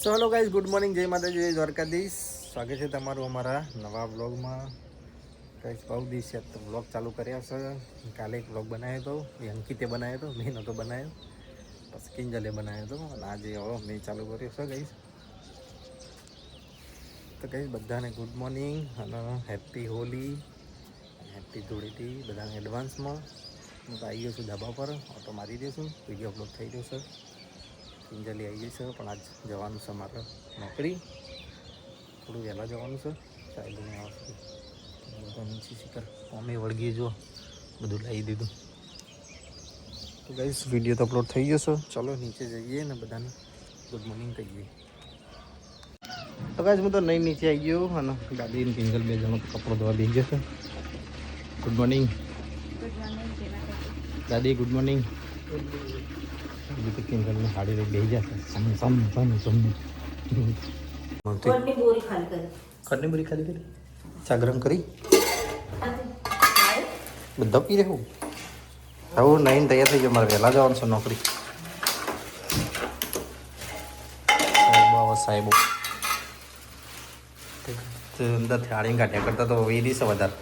So hello guys, good morning, જય માતાજી, જય દ્વારકાધીશ. સ્વાગત છે તમારું અમારા નવા બ્લોગમાં. ગાઈઝ બહુ દિવસ છે તો બ્લોગ ચાલુ કર્યા છે. કાલે એક બ્લોગ બનાવ્યો હતો, એ અંકિતે બનાવ્યો હતો, મેં નહોતો બનાવ્યો, પછી કિંજલે બનાવ્યો હતો, અને આજે હવે મેં ચાલુ કર્યો છે ગાઈઝ. તો ગાઈઝ બધાને ગુડ મોર્નિંગ અને હેપી હોલી, હેપી ધૂળેટી બધાને એડવાન્સમાં. હું તો આવી ગયો છું ધાબા પર, ઓટો મારી દઈશું, વિડીયો અપલોડ થઈ ગયો છે. કિંજલી આવી ગઈ છે, પણ આજ જવાનું છે મારે નોકરી, થોડું વહેલા જવાનું છે. સાહેબને આવશે બધા નીચે શિખર અમે વળગી જો બધું લાવી દીધું. તો ગાઈસ વિડીયો તો અપલોડ થઈ ગયો છે. ચલો નીચે જઈએ ને બધાને ગુડ મોર્નિંગ કહીએ. તો ગાઈસ હું તો નહીં નીચે આવી ગયો અને દાદી અને કિંજલ બે જણો કપડો ધોવા બેસી ગયો છે. ગુડ મોર્નિંગ દાદી, ગુડ મોર્નિંગ. બીજું તો કિંજલને હાડી લઈ બેસી જશે. ખડની બોરી ખાલી કરી, ચા ગરમ કરી બધા પી રહેવું. હવે નહીં તૈયાર થઈ ગયો, મારે વહેલા જવાનું છે નોકરી. સાહેબો અંદર થાળીને કાઢ્યા કરતા તો એ દિવસે વધારે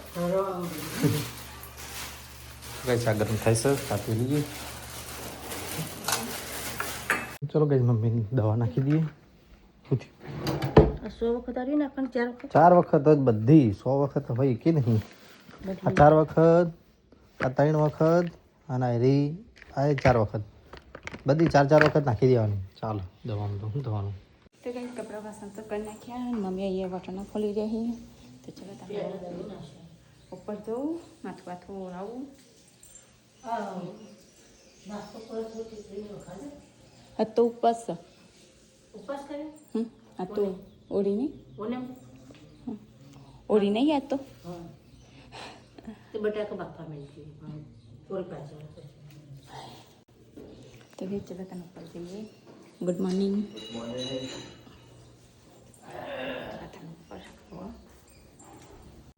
કઈ ચા ગરમ થાય છે, કાપી લઈએ. ચલો ગઈ મમ્મીની દવા નાખી દઈએ. 100 વખત આવી નાખવાનું, 4 વખત 4 વખત જ બધી 100 વખત હોય કે નહીં? આ 4 વખત, આ 3 વખત, અને હરી આ 4 વખત, બધી 4 વખત નાખી દેવાની. ચાલો દવામાં તો શું થવાનું. તો કઈ કપડા વાસણ તો કરી નાખ્યા. મમ્મી અહીંયા વટણા ખોલી રહી. તો ચલો તમે ઉપર જવું, માથું બાથું ઓળાવું. આ તો ઉપવાસ છે. ઉપવાસ કરે આ તો ઓળી નહીં, ઓને ઓળી નહીં યાદ તો તે બટાકા બાફા મેળવી થોડી પાછળ. તો કે ચલો તને ઉપર જઈએ. Good morning.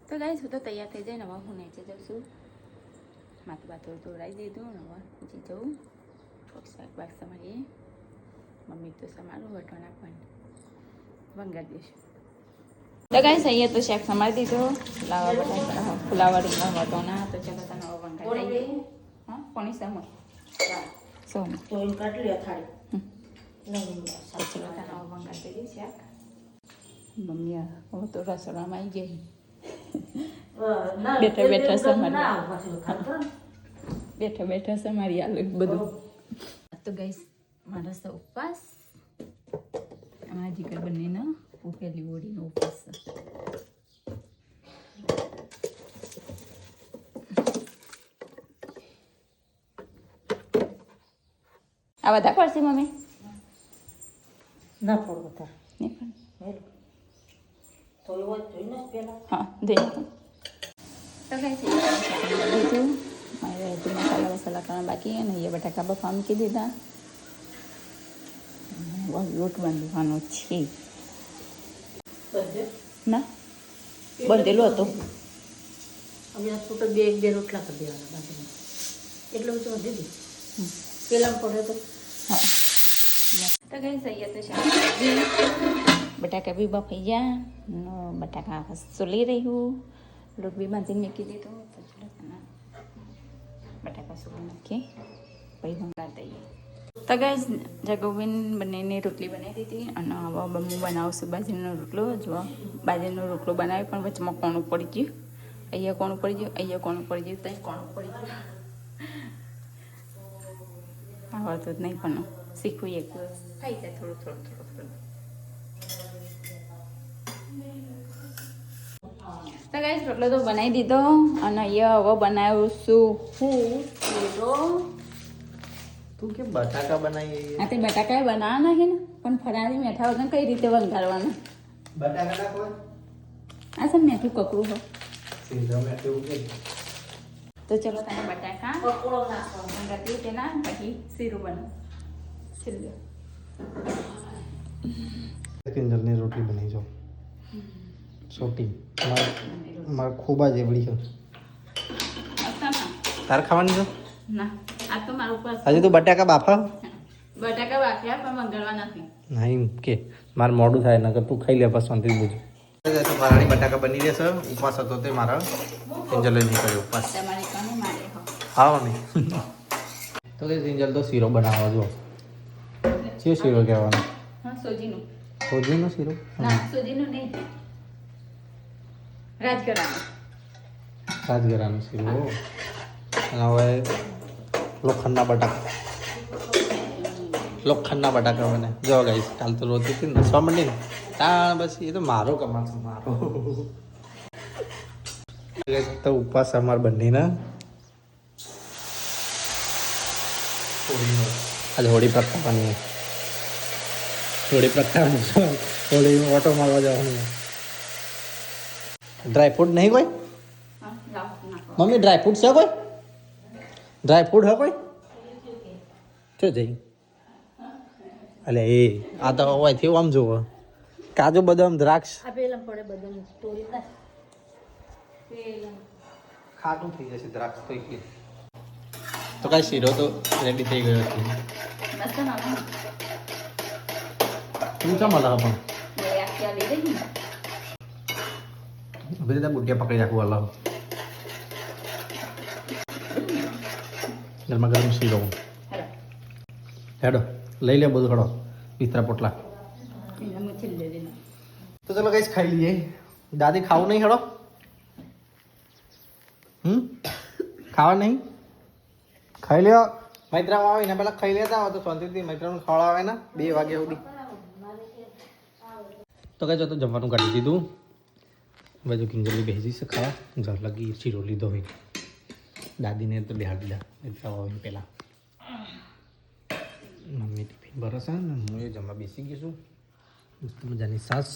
તો ગાઈસ હું તો તૈયાર થઈ જાય ને હવે હું નીચે જાઉં છું. માથું બાથું ધોરાઈ દીધું ને હવે નીચે જવું. થોડુંક શાકભાગ સમારીએ. મમ્મી તો સમારું વટોણા પણ વંગાર દઈશું. તો ગાઈસ અહીંયા તો શાક સમારી દીધો. લાવા બધા ફુલાવા રીંગણ વટોણા. તો ચલો તને હવે વંગાર દઈએ. હા કોની સમય સોનું તો એમ કાઢી લે થાળી. ચલો તને હવે વંગાર દઈએ શાક. મમ્મી હવે તો રસોડામાં આવી ગઈ. બેઠા બેઠા સમારી આલુ બધું. તો ગાઈસ મારા તો ઉપવાસ, અમારા દીકરા બંનેનો પહેલી ઓળીનો ઉપવાસ છે. આ બધા કરશે મમ્મી? ના પડો તાર નહીં પણ થોડું હોય જોઈને પેલા. હા જોઈ નાખો. તો ગાઈસ દીધું મારે હજી મસાલા કરવા બાકી, અને એ બટાકા બફા મૂકી દીધા. લોટ બાંધવાનો છે ના બંધેલો હતો. અમે આ છૂટો બે રોટલા કરી દેવાના બાજુમાં, એટલે બધું વધી દે પેલા પડે તો. હા તો ગાઈસ અહીંયા તો શાકભાજી બટાકા બી બફાઈ ગયા. બટાકા સોલી રહ્યું, લોટ બી બાંધીને મૂકી દીધો. તો ચલો બટાકા સોલી નાખીએ, પછી ભંગાર દઈએ. તો ગાઈસ જગુબેન બંનેની રોટલી બનાવી દીધી, અને હવે હું બનાવશું બાજરીનો રોટલો. જો બાજરીનો રોટલો બનાવી પણ વચમાં કોણું પડી ગયું, અહીંયા કોણું પડી ગયું, અહીંયા કોણું પડી ગયું, ત્યાં કોણું પડી ગયું. આવડતું જ નહીં પણ શીખવું એક દિવસ થઈ જાય, થોડું થોડું થોડું થોડું. તો ગાઈસ રોટલો તો બનાવી દીધો, અને અહીંયા હવે બનાવું છું હું શીરો. તું કે બટાકા બનાવી? આ તે બટાકા બનાવવાના છે ને, પણ ફરાળી મેઠા વગર કઈ રીતે વંગારવાના? બટાકા નાખો. આ છે મેઠું કકરું હો. સીધા મેઠું કે તો ચલો તમે બટાકા પકોડો નાખવાનો. વંગારતી તેના પછી શીરો બનાવ. છેલ્લે કિંજલની રોટલી બનાવી જો સોટી મારે ખૂબ જ એવડી છે. તારે ખાવાની છે? ના આ તો મારું ઉપર હજી તો બટાકા બાફા બટાકા બાફ્યા પણ વંગારવા નથી. ના એમ કે મારે મોડું થાય નકર તું ખાઈ લે બસ શાંતિ બીજું તો ફરાળી બટાકા બની રહેશે ઉપવાસ હતો તે મારા એન્જલ નીકળ્યો ઉપવાસ તમારી કાને મારે હો હા મમ્મી તો કે એન્જલ તો શીરો બનાવવા જો છે શીરો કહેવાનો હા સોજીનું સોજીનો શીરો ના સોજીનું નહીં રાજગરાનું રાજગરાનો શીરો અને હવે લોખંડના બટાકા લોખંડના બટાકા બને જો ગાઈસ કાલ તો રોતી હતી ને નસવા માંડી ને તાણ બસ એ તો મારો કમાલ છે મારો તો ઉપવાસ અમાર બંનેના આજે હોળી પ્રગટાવવાની હોળી પ્રગટાવવાની હોળીમાં ઓટો મારવા જવાનું ડ્રાયફ્રૂટ નહીં કોઈ હા લાવ નાખો મમ્મી ડ્રાયફ્રૂટ છે કોઈ ડ્રાયફ્રૂટ હે કોઈ શું જઈ અલે એ આ તો હોયથી આમ જુઓ કાજુ બદામ દ્રાક્ષ આ પેલા પડે બધા તોડી નાખ પેલા ખાટું થઈ જશે દ્રાક્ષ તો એટલે તો કાંઈ શીરો તો રેડી થઈ ગયો છે મસ્ત નાખો તું ચા મળે પણ બે આખી લઈ જઈ ને બધી ત્યાં બુટિયા પકડી રાખવું અલાવ ગરમા ગરમ શીરો હેલો હેડો લઈ લે બધું ખડો બિસ્તરા પોટલા એના મુછે લઈ લેને તો ચલો કઈ ખાઈ લઈએ દાદી ખાવું નહીં હેડો ખાવા નહીં ખાઈ લ્યો મૈત્રા આવે એના પહેલાં ખાઈ લેતા હોય તો શાંતિથી મૈત્રાનું ખાવા આવે ને 2 વાગ્યા સુધી તો કઈ તો જમવાનું કાઢી દીધું બાજુ કિંજલી બેસી છે ખાવા જર લગી શીરો લીધો હોય દાદીને તો બેહાડી દીધા મૈત્રા આવે પહેલાં મમ્મી ટિફિન ભરશે ને હું એ જમવા બેસી ગઈ છું મસ્ત મજાની સાસ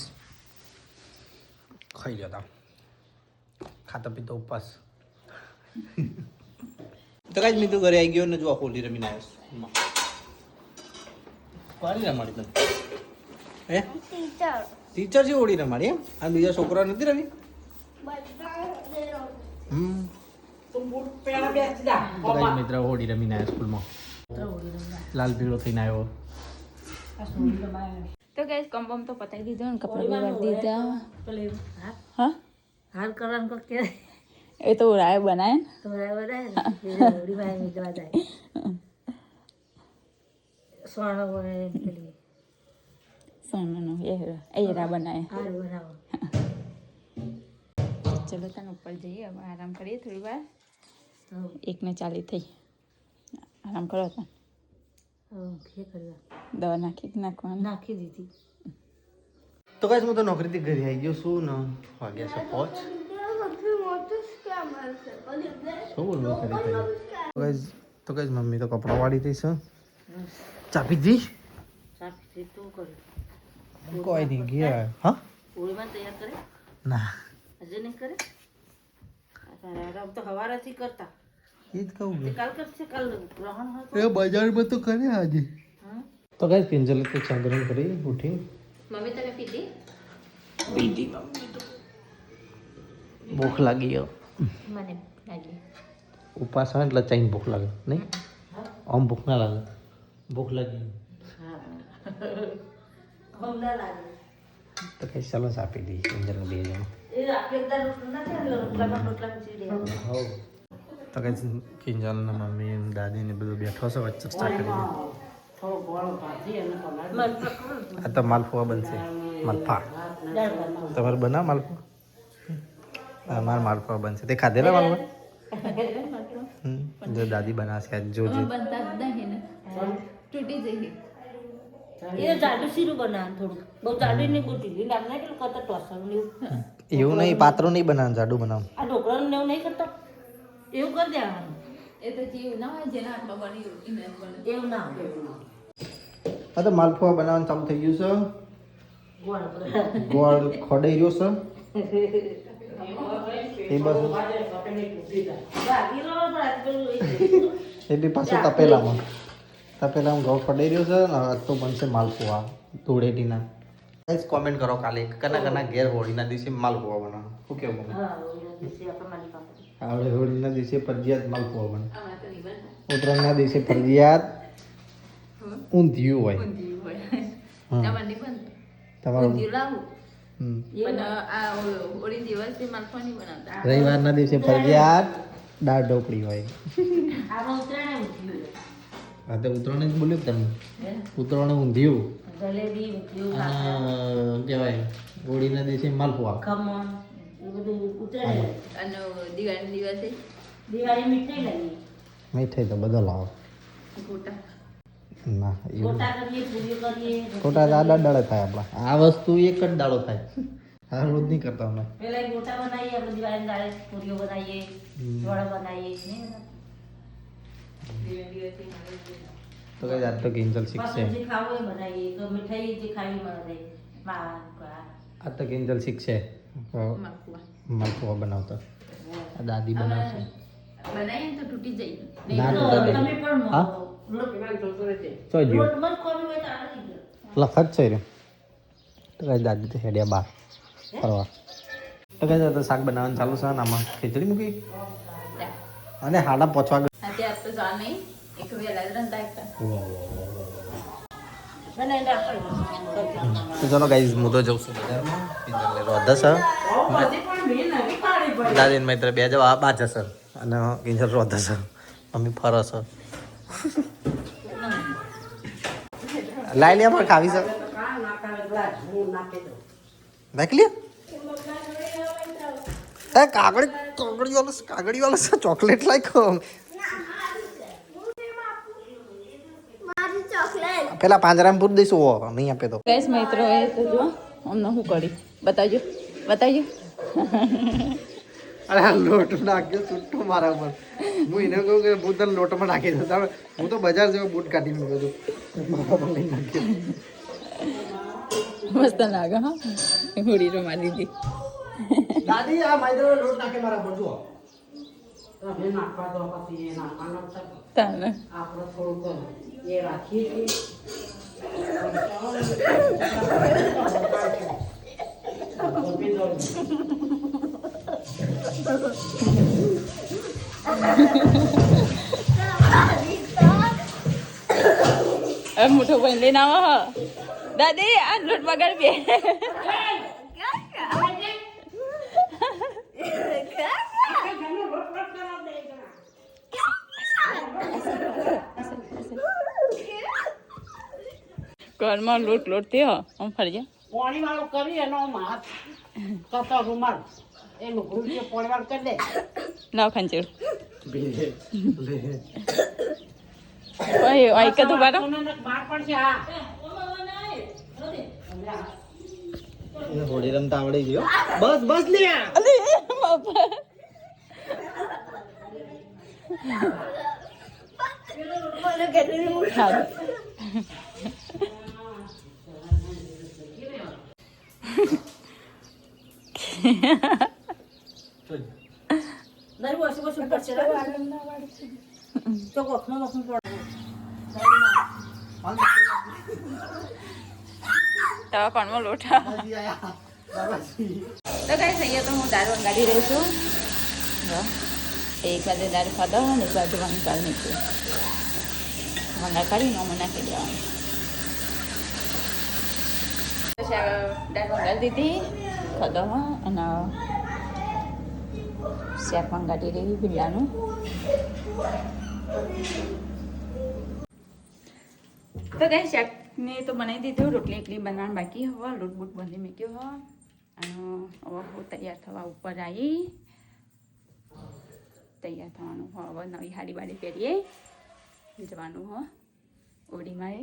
ખાઈ લ્યો તા ખાતા પીતો ઉપવાસ તો કાંઈ મેં તો ઘરે આવી ગયો ને જો હોલી રમીને આવ્યો પાણી રમાડી તમે હે ટીચર છે હોળી રમાડી એમ અને બીજા છોકરા નથી રમી તો કાંઈ મિત્ર હોળી રમીને આવ્યા સ્કૂલમાં લાલ પીળો થઈને આવ્યો તો ગેસ કમ્બમ તો પતાવી દીધો ને કપડા બી વાર દીધા હા હાલ કરવાનું કો કે એ તો રાય બનાય ને તો બરાબર હોડી માં મીઠવા જાય સોનો બોલે પેલી સોનાનું એ રા બનાય હાલ બનાવો ચલો તને ઉપર જઈએ હવે આરામ કરીએ થોડી વાર તો 1:40 થઈ આરામ કરો તને ખે કરવા દવા નાખવાનું નાખી દીધી તો કાંઈ હું તો નોકરીથી ઘરે આવી ગયો છું ને વાગ્યા છે 5 શું બોલવું કરી તો કઈ મમ્મી તો કપડાં વાળી દઈ છે ચા પીધી સાફી તું કરી કોઈ નહીં ગયા હા હોળીમાં તૈયાર કરે ના હજે નહીં કરે આરામ તો હવારાથી કરતા એ જ કહું કાલ કરશે કાલ ગ્રહણ હોય એ બજારમાં તો કરે આજે તો કઈ પિંજલે તો ચા ગરમ કરી ઉઠી મમ્મી તને પીધી પીધી મમ્મી તો ભૂખ લાગી ગયો મને લાગી ઉપવાસ હોય એટલે ચાઈને ભૂખ લાગે નહીં આમ ભૂખ ના લાગે ભૂખ લાગી હમણાં લાગે તો કઈ ચાલો ચા પી દઈએ પિંજલને 2 જણ એ આપણે એકદમ રોટલામાં ચીડી તો કઈ કિંજલના મમ્મી દાદી ને બધું બેઠો છે વચ્ચે સ્ટાર્ટ કરી આ તો માલપુઆ બનશે માલપા તમારે બનાવ માલપુઆ અમારે માલપુઆ બનશે તે ખાધેલા માલપુઆ જો દાદી બનાવશે આજ જોજે બનતા જ નહીં ને તૂટી જઈએ એ જાડું શીરું બનાવવાનું થોડું બહુ જાડું નહીં બહુ ઢીલી લાગે એટલે કરતા ટોસરું એવું એવું નહીં પાતળું નહીં બનાવવાનું જાડું બનાવ આ ઢોકળાનું ને એવું નહીં કરતા એવું કરી દેવાનું એ તો જીવ ના હોય જેના હાથમાં બની એને બને એવું ના હોય હા તો માલપુઆ બનાવવાનું ચાલુ થઈ ગયું ગોળ છે ગોળ ખોડાઈ રહ્યો છે એ બસ એટલે પાછું તપેલામાં ઘઉં ખોડાઈ રહ્યો છે ને હવે તો બનશે માલપુઆ ધૂળેટીના ગાઈસ કોમેન્ટ કરો કાલે કના ઘેર હોળીના દિવસે માલપુઆ બનાવો શું કેવું આપણે હોળીના દિવસે ફરજિયાત માલપુઆ બને ઉત્તરાયણના દિવસે ફરજિયાત ઊંધિયું હોય હમ. તમારે નહીં બનતું તમારું ઊંધિયું લાવું હમ. પણ આ ઓળી દિવસથી માલફા નહીં બનાવતા રવિવારના દિવસે ફરજિયાત દાળ ઢોકળી હોય. આમાં ઉતરાણે ઊંધિયું. હા તો ઉત્તરાયણ જ બોલ્યું તમે. ઉત્તરાયણ ઊંધિયું જલેબી ઊંધિયું અને કહેવાય હોળીના દિવસે માલપુઆ. ખમણ એ બધું ઉતરાણે. અને દિવાળીના દિવસે દિવાળી મીઠાઈ લાવીએ. મીઠાઈ તો બધો લાવો. ગોટા ના એવું ગોટા કરીએ પૂરીઓ કરીએ. ખોટા દાડા દાડે થાય આપણા. આ વસ્તુ એક જ દાડો થાય. આ રોજ નહીં કરતા અમે. પેલા ગોટા બનાવીએ આપણે દિવાળી દાડે પૂરીઓ બનાવીએ વડા બનાવીએ નહીં દિવસે તો કઈ આજ તો કિંજલ શીખશે. જે ખાવું એ બનાવીએ તો મીઠાઈ જે ખાવી બનાવીએ આજ તો કિંજલ શીખશે માલપુઆ માલપુઆ બનાવતા. આ દાદી બનાવશે. બનાવીએ તો તૂટી જાય ના નહીં તો તમે પણ હા? ચોઈ ગયું લોટમાં જ ખોરું હોય તો આવડી ગયું. લખત છે રે તો કઈ દાદી તો હેડ્યા બહાર ફરવા. તો કઈ તો શાક બનાવવાનું ચાલુ છે ને આમાં ખીચડી મૂકી અને હાડા પહોંચવા અત્યારે તો જા નહીં એક વેલા રંધા એકતા બનાવીને રાખવાનું. તો ચલો ગાઈઝ હું તો જઉં છું બજારમાં કિંજલને રોધા છે દાદીને મૈત્ર બે જવા બા જશે અને કિંજલ રોધા છે મમ્મી ફરે છે લાઈ લે પણ ખાવી છે નાખી લે એ કાગડી વાળો છે ચોકલેટ લાખ્યો પેલા પાંજરામાં પૂરી દઈશું ઓ નહીં આપે તો ગેસ મિત્રો એ તો જો અમને શું કરી બતાવજો બતાવજો અરે આ લોટ નાખ્યો છૂટો મારા ઉપર હું એને કહું કે હું તને લોટમાં નાખી દઉં તારે હું તો બજાર જેવો બૂટ કાઢી મૂક્યો છું મારા પર લઈ નાખ્યો મસ્ત લાગે હા હોળી રો મારી દીધી દાદી આ માઈદો લોટ નાખે મારા પર જુઓ તમે નાખવા દો પછી એ નાખવાનો છે. તાને આપણે થોડુંક એ રાખીએ મોટો ભાઈ લઈને આવો હો દાદી આ લોટ બગાડ બે ઘરમાં લોટ લોટ થયો આમ ફરી જા પાણી વાળું કરી એનો હાથ કતો રૂમાલ એનું ભૂલથી પાણી વાળું કરી દે. લાવ ખંચેર ઓય ઓય કદું બારો બહાર પડશે હા હોળી રમતા આવડી ગયો બસ બસ લે અલે બાપા હા નહીં બસ બસ પડશે તો વખમાં પડે તવા પાનમાં લોટા તો કઈ અહીંયા તો હું દારૂ અંગાડી રહી છું એક બાજુ દારૂ ખાધો ને એક બાજુ વંગાળ નીકળ્યું વંગાળ કાઢીને અમે નાખી દેવાનું દારૂ વંગાળ દીધી ખાધો અને શાક વંગાડી રહી ભીંડાનું તો કઈ શાકને તો બનાવી દીધું રોટલી એકલી બનાવવાનું બાકી હવે લોટ બોટ બંધી મૂક્યો હો અને હવે હું તૈયાર થવા ઉપર આવી તૈયાર થવાનું હો હવે નવી હાડી બાડી પહેરીએ જવાનું હો ઓડીમાં એ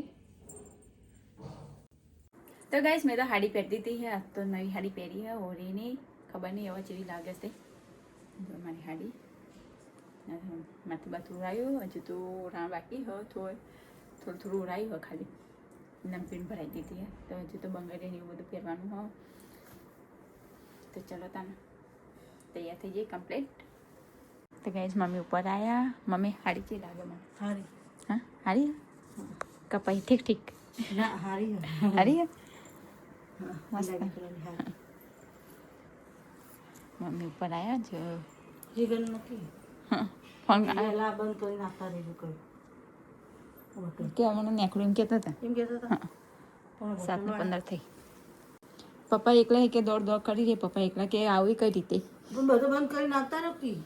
તો ગાઈસ મેં તો હાડી પહેરી દીધી છે તો નવી હાડી પહેરી છે ઓડીની ખબર નહીં હવે જેવી લાગે છે જો મારી હાડી માથું બાથું ઉડાયું હજુ તો ઉડાણ બાકી હોય થોડું ઉડાયું હોય ખાલી નમકીન ભરાઈ દીધી તો હજુ તો બંગડીને એવું બધું પહેરવાનું હોય તો ચલો તમે તૈયાર થઈ જઈએ કમ્પ્લીટ તો ગાઈસ મમ્મી ઉપર આવ્યા મમ્મી હાડી ચી લાગે મને હારી હા હારી કપાઈ ઠીક ઠીક ના હારી હારી મસ્ત મમ્મી ઉપર આવ્યા જો જીગન નથી ફોન પેલા બંધ કરી નાખતા રહેવું કહ્યું કે મને નેકડું એમ કહેતા હતા એમ કહેતા હતા 7:15 થઈ. પપ્પા એકલા કે દોડ કરી રે, પપ્પા એકલા કે આવી કઈ રીતે. પણ બધું બંધ કરીને આવતા નથી.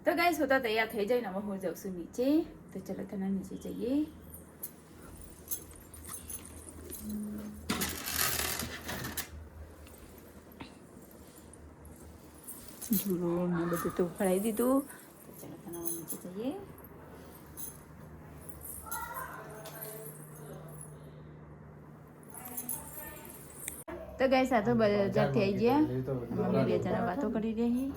તો ગાઈસ હું તો તૈયાર થઈ જાય ને હવે હું જાઉં છું નીચે. તો ચલો તને નીચે જઈએ. ઝૂલો ને બધું તો ભરાઈ દીધું. તો ચલો તને નીચે જઈએ. તો ગાઈસ આ તો બજારથી આવી ગયા. મમ્મી 2 જણા વાતો કરી રહી.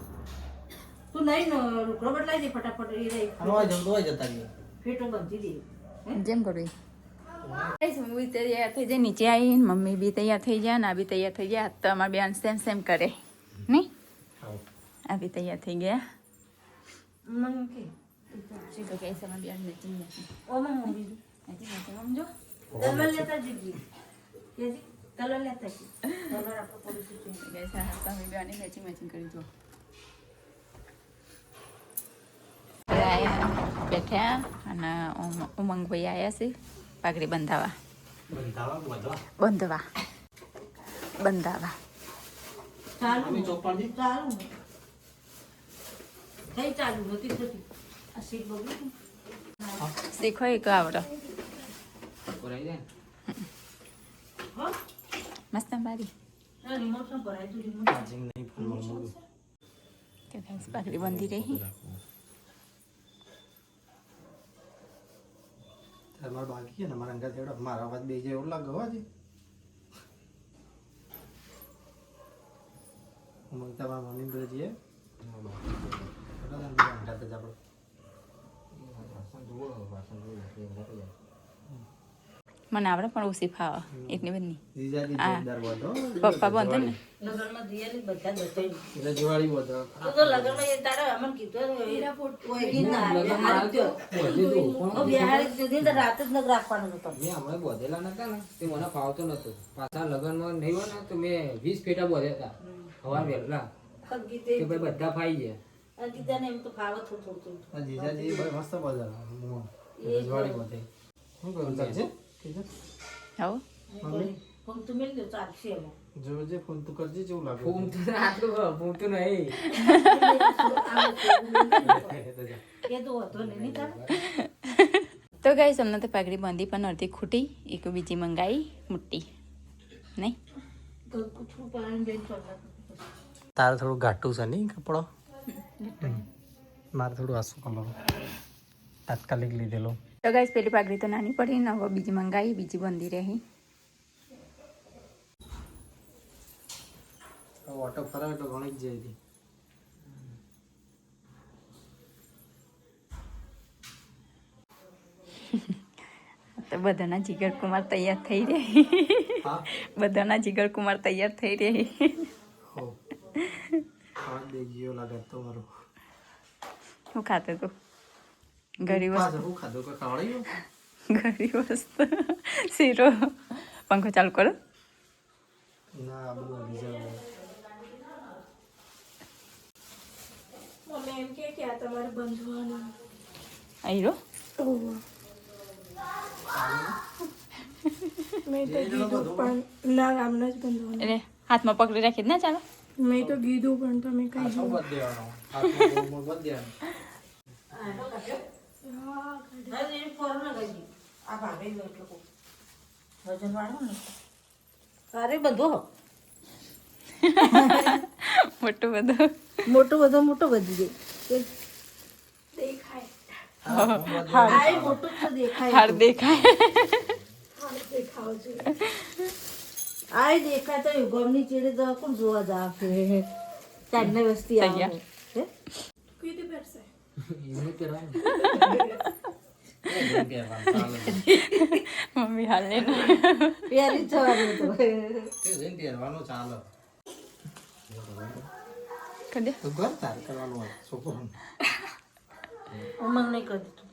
તું નહીં રૂકડો બદલાઈ દે ફટાફટ એ રહી હરવા જમ તો જતા રહીએ. ફેટો બાંધી દે. જેમ કરવી. ગાઈસ હું બી તૈયાર થઈ જાય નીચે આવી, મમ્મી બી તૈયાર થઈ જાય ને આ બી તૈયાર થઈ ગયા. તો અમારા બેન સેમ કરે નહીં. આ બી તૈયાર થઈ ગયા. મને કે તો ગાઈસ અમારા બેન મેચિંગ ઓમાં મમ્મી સમજો. કલર લેતા જઈએ. કેજી કલર લેતા જઈએ. કલર આપણે પોલીસ સ્ટેશન ગાઈસ આ તમે બેને મેચિંગ કરી જો. બેઠા અને ઉમંગભાઈ આવ્યા છે પાઘડી બંધાવા. બંધાવા ચાલુ ચાલુ કઈ ચાલુ નથી થતી. આ સીટ બગડી શીખો એક આવડો હો મસ્ત બારી. રિમોટ ન ભરાય તું રિમોટ ચાર્જિંગ નહીં ફૂલ મોડું. કે ગાઈસ પાઘડી બંધી રહી. તમારે બાકી છે ને મારા અંગા થેડો મારા અવાજ બે જાય એવું લાગે હોવાજી. હું તમારા મમ્મી જોડે જઈએ. મને આવડે પણ ઓછી ફાવે એકની બંને. જીજાજી આ જોરદાર બોધો. પપ્પા બંધે ને લગનમાં દિયાલી બધા બતાવી એટલે દિવાળી બોધો. તો લગનમાં એ તારા અમન કીધું કોઈ ગીત ના આવે બિહારી દીધી તો રાત જ નગ રાખવાનું હતું. મેં હમણાં બોધેલા નતા ને તે મને ફાવતો નતો. પાછા લગનમાં નહીં હોય ને તો મેં 20 પેટા બોધ્યા હતા સવાર વહેલા. ગીતે તે ભાઈ બધા ફાઈ ગયા. ગીતાને એમ તો ફાવે થોડું થોડું આ જીજાજી ભાઈ મસ્ત બોધો. દિવાળી બોધે. શું કરું ચાલશે? ઠીક છે. આવો મમ્મી ફોન તો મેળ દો ચાલશે એમાં જોજે ફોન તું કરજે જેવું લાગે. ફૂમ તો આટલું ફૂમ તો નહીં. એ તો હતો નહીં તારા તો ગાઈસ અમને તો પાઘડી બાંધી પણ અડધી ખૂટી, એક બીજી મંગાવી મોટી નહીં. પૂછવું પાણી બેન ચોલા તારે થોડું ઘાટું છે નહીં કપડો. મારે થોડું આસુ કલર તાત્કાલિક લીધેલો. તો ગાઈસ પેલી પાઘડી તો નાની પડી ને હવે બીજી મંગાવી, બીજી બંધી રહી. ઓટો ફરાવે તો ઘણી જ જાય હતી. તો બધાના જીગર કુમાર તૈયાર થઈ રહી. હા બધાના જીગર કુમાર તૈયાર થઈ રહી. હો હા દે ગયો લાગે તો મારો. શું ખાતો તું? ગરીબ પાછળ હું ખાધું કે ખવડાવ્યું? ગરીબ વસ્તુ શીરો. પંખો ચાલુ કરો. ના આ બધું બીજા મમ્મી એમ કે આ તમારે બંધવાનું આયરો મેં તો કીધું પણ ના આમને જ બંધવાનું. એટલે હાથમાં પકડી રાખી જ ના ચાલો. મેં તો કીધું પણ તમે કઈ પાછો બદ દેવાનો. હાથમાં બદ દેવાનો. આ ભાવે એટલો વજન વાળો ને અરે બધો મોટું બધું મોટો વધી જાય મોટું જ તો દેખાય હાર દેખાય. આ દેખાય તો ગમની ચીડે તો કોણ જોવા જાવ ચાંદને વસ્તી આવે હે કીધું પહેરશે. એમને કહેવાય ને. એમ કહેવાનું ચાલે. મમ્મી હાલ લે પ્યારી જવાનું તો એ જઈને પહેરવાનું ચાલે. કરી દે. તો ઘર તાર કરવાનું હોય છોકરાનું. ઉમંગ નહીં કરી દીધું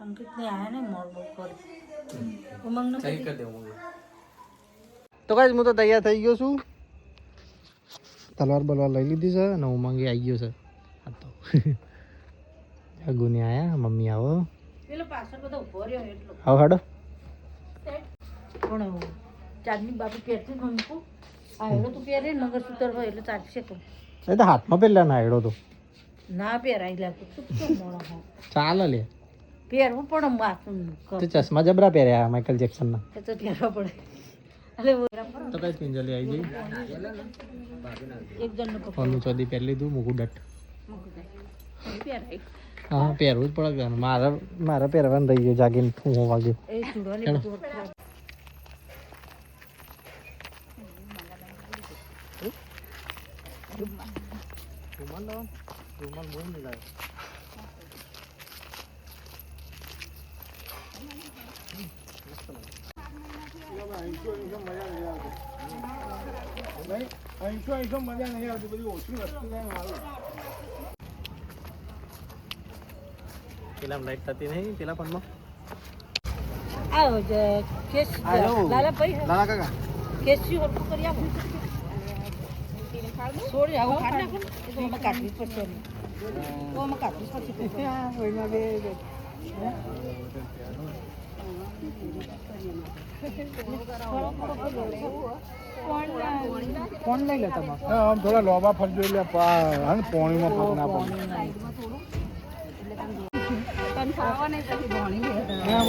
અંકિત ને આયા ને મોર બહુ કરી ઉમંગ ને સહી કરી દેવું. તો કાંઈ હું તો તૈયાર થઈ ગયો છું. તલવાર બલવાર લઈ લીધી છે અને ઉમંગે આવી ગયો છે. હા તો ગુને આયા મમ્મી આવો પેલો પાછળ બધો ઉભો રહ્યો એટલો હા હાડો પણ ચાંદની બાપુ પહેરતી જ મૂકું આ હેડો તું પહેરે મંગળસૂત્ર હોય એટલે ચાલશે કહું એ તો હાથમાં પેલા ના હેડો તો ના પહેરાય લાગતું શું કેમ મોણો હો ચાલે લે પહેરવું પડે માથું તો ચશ્મા જબરા પહેર્યા માઇકલ જેક્સનના એ તો પહેરવા પડે એટલે તો કઈ પિંજલી આવી ગઈ એક જણનો કપડો ઓનું ચોદી પહેરી લીધું મૂકું ડટ પહેરાય હા પહેરવું જ પડે મારે પહેરવાનું રહી ગયું જાગીને 9 વાગે એ ચૂડવાની બધું રૂમાલ બહુ મિલાય પેલા લાઈટ થતી નહીં પેલા ફોનમાં આવો જ કેસ લાલા ભાઈ લાલા કાકા કેસી હરકું કરી આપો છોડી આવું ખાઈ નાખો ને એ તો અમે કાઢવી જ પડશે અમે. તો અમે કાઢવી જ પડશે ફોન લઈ લે તમે આમ થોડા લોબા ફરજો એટલે પાણીમાં પગ ના પડે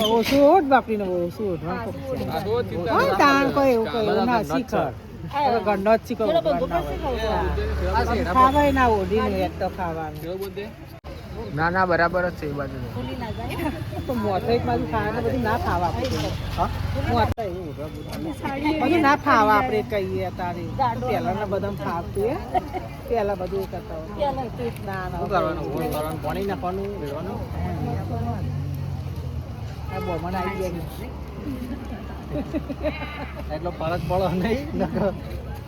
ઓછું હોત બાપરીને ઓછું હોત તાણ કોઈ એવું કોઈ ના શીખર ઘરનો જ શીખર ખાવાય ના ઓઢીને એક તો ખાવાનું ના ના બરાબર જ છે એ બાજુ તો મોટો એક બાજુ ખાવાનું બધું ના ખાવા આપણે બધું ના ખાવા આપણે કહીએ તારે પહેલાના બધા ખાવતું પહેલા બધું એ કરતા હોય ના ના કરવાનું પાણી નાખવાનું રેડવાનું આ બોમણ આવી ગયા એટલો ફરક પડો નહીં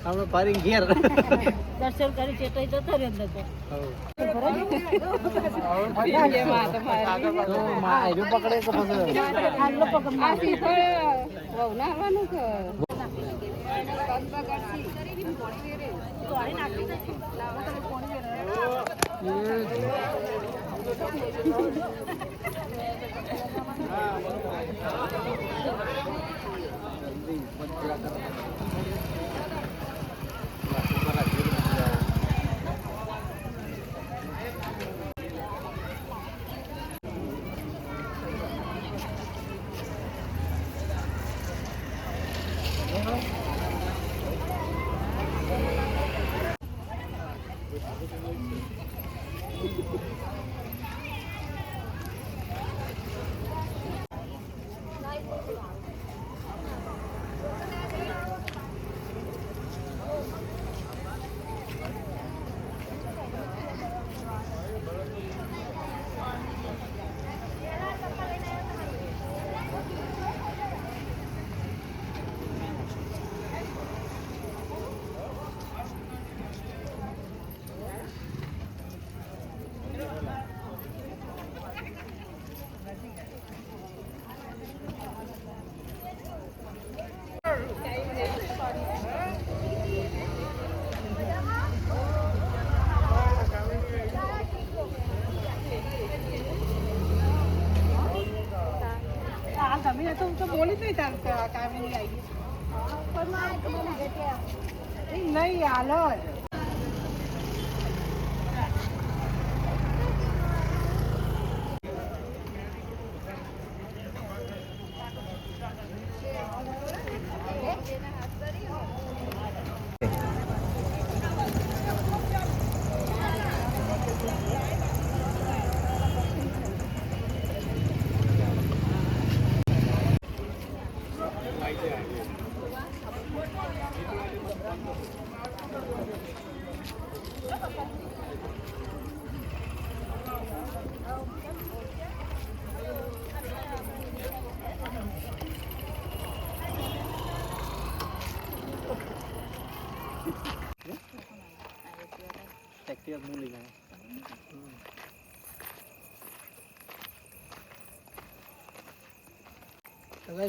અમે ફરી ઘેર દર્શન કરી ચેતાઈ જતો રે અંદર તો પકડે તો પછી આટલો પકડ બોલી નહીં તાર કામિની આવી નહીં હાલો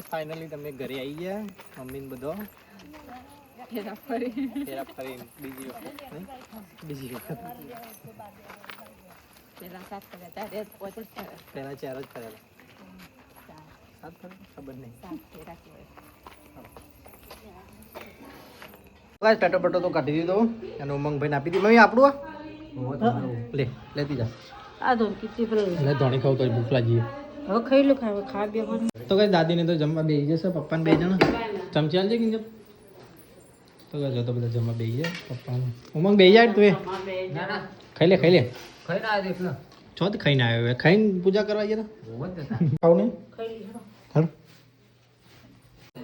ફાઇનલી તમે ઘરે આવી ગયા મમ્મી ને બધો ફેરા ફરીને બીજી વખત નહીં બીજી વખત પેલા સાત કર્યા ત્યારે પહેલા 4 જ કરેલા સાત કરે ખબર નહીં. ગાઈસ પેટો પેટો તો કાઢી દીધો અને ઉમંગભાઈને આપી દીધી. મમ્મી આપણું લે લેતી જા. આ તો કેટલી પર એટલે ધોણી ખાવ તો ભૂખ લાગી. હવે ખાઈ લો ખા બેવાનું તો કઈ દાદીને તો જમવા બેસી જશે, પપ્પાને બે જણા ચમચી આલજે કિંજલ. તો કઈ જો તો બધા જમવા બેસી જાય પપ્પાને. ઉમંગ બેસી જાય તું એ ના ના ખાઈ લે ખાઈ લે. ખાઈ ના આવ્યો એકલો છો તો ખાઈને આવ્યો હવે ખાઈને પૂજા કરવા જઈએ તો બહુ જ હતા ખાવ નહીં ખાઈ લીધો હાલ.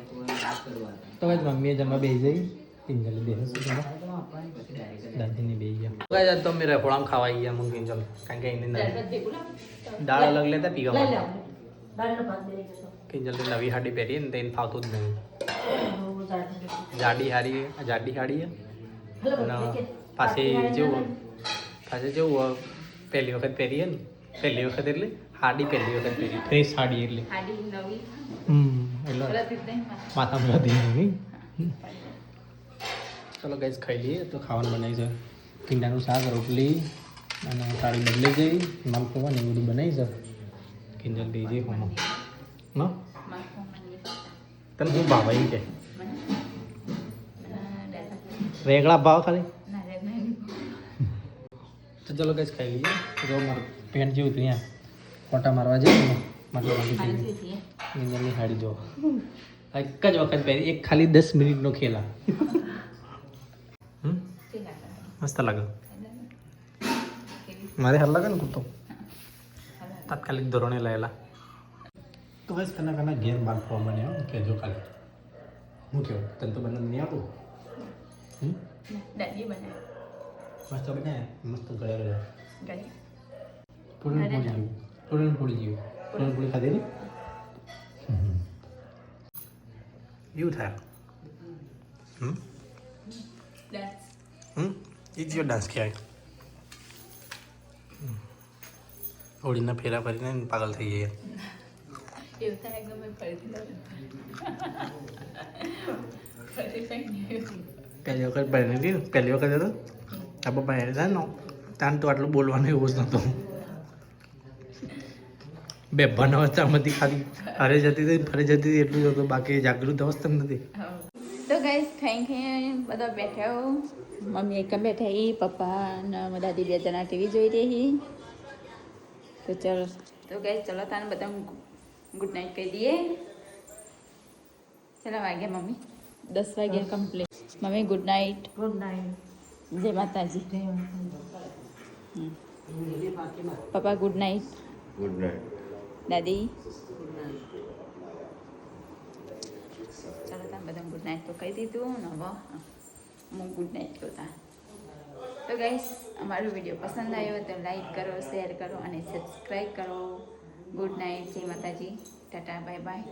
કોઈ વાત કરવા તો કઈ મમ્મીએ જમવા બેસી જઈ કિંજલ બેસે જમવા દાદીને બેસી ગયા. કઈ જાત તો અમે રખોડામાં ખાવા ગયા મમ્મી કિંજલ કારણ કે એને દાળ અલગ લેતા પીવા લઈ માટે. લે દાળનો ભાત લઈ જશો કિંજલ નવી હાડી પહેરી ને તેને ફાવતું જ નહીં. બહુ જાડી જાડી હાડી હે અને પાછી જેવું પહેલી વખત પહેરીએ ને પહેલી વખત એટલે હાડી પહેલી વખત પહેરી ફ્રેશ હાડી એટલે હાડી નવી એટલે પ્રતિક નહીં માથામાં હતી નહીં. ચલો ગાઈસ ખાઈ લઈએ. તો ખાવાનું બનાવી છે ભીંડાનું શાક, રોટલી અને થાળી બદલી જઈ માલપુઆ ને એવું બધું બનાવી છે. કિંજલ દઈ જઈ ખાવાનું ન તને શું ભાવ એમ કે રેગડા ભાવ ખાલી. તો ચલો ગાઈસ ખાઈ લઈએ. તો મારું પેન્ટ જેવું હતું અહીંયા ફોટા મારવા જાય ને માટે કિંજલની હાડી જો એક જ વખત પહેરી, એક ખાલી 10 મિનિટનો ખેલા. મસ્ત લાગે. મારે હાલ લાગે ને કૂતો તાત્કાલિક ધોરણે લાયેલા. તો બસ કના ઘેર માલપુઆ બન્યા કહેજો કાલે. હું કેવું તને તો બનાવી નહીં આપું. દાદી બનાવી મસ્ત બનાવ્યા મસ્ત ગળ્યા ગળ્યા ગળી પૂરણપોળી જેવું પૂરણપોળી ખાધેલી એવું થાય. એ જ ડાન્સ કહેવાય. હોળીના ફેરા ફરીને પાગલ થઈ જાય. એવું થાય ગમે ફરીથી પહેલી વખત બની હતી ને પહેલી વખત હતો આપણે બની હતા ને તાન તો આટલું બોલવાનું એવું જ નહોતું. બે બનાવતામાંથી ખાલી હરે જતી હતી ફરી જતી હતી એટલું જ હતું, બાકી જાગૃત અવસ્થા નથી. તો ગાઈસ ખાઈ બધા બેઠા હો. મમ્મી એક બેઠા હી, પપ્પા અને દાદી બે જણા ટીવી જોઈ રહી. તો ચલો તો ગાઈસ ચલો તાને બધા ગુડ નાઇટ કહી દઈએ. ચલો વાગ્યા મમ્મી 10 વાગ્યા complete. Mummy good night. Good night જય માતાજી. પપ્પા ગુડ નાઇટ. Good night. દાદી ચાલો તમે બધા ગુડ નાઇટ તો કહી દીધું ને હવે હું ગુડ નાઇટ કહું. તો ગાઈસ અમારો વિડીયો પસંદ આવ્યો તો લાઈક કરો, શેર કરો અને સબસ્ક્રાઈબ કરો. Good night. જય માતાજી. Tata bye bye.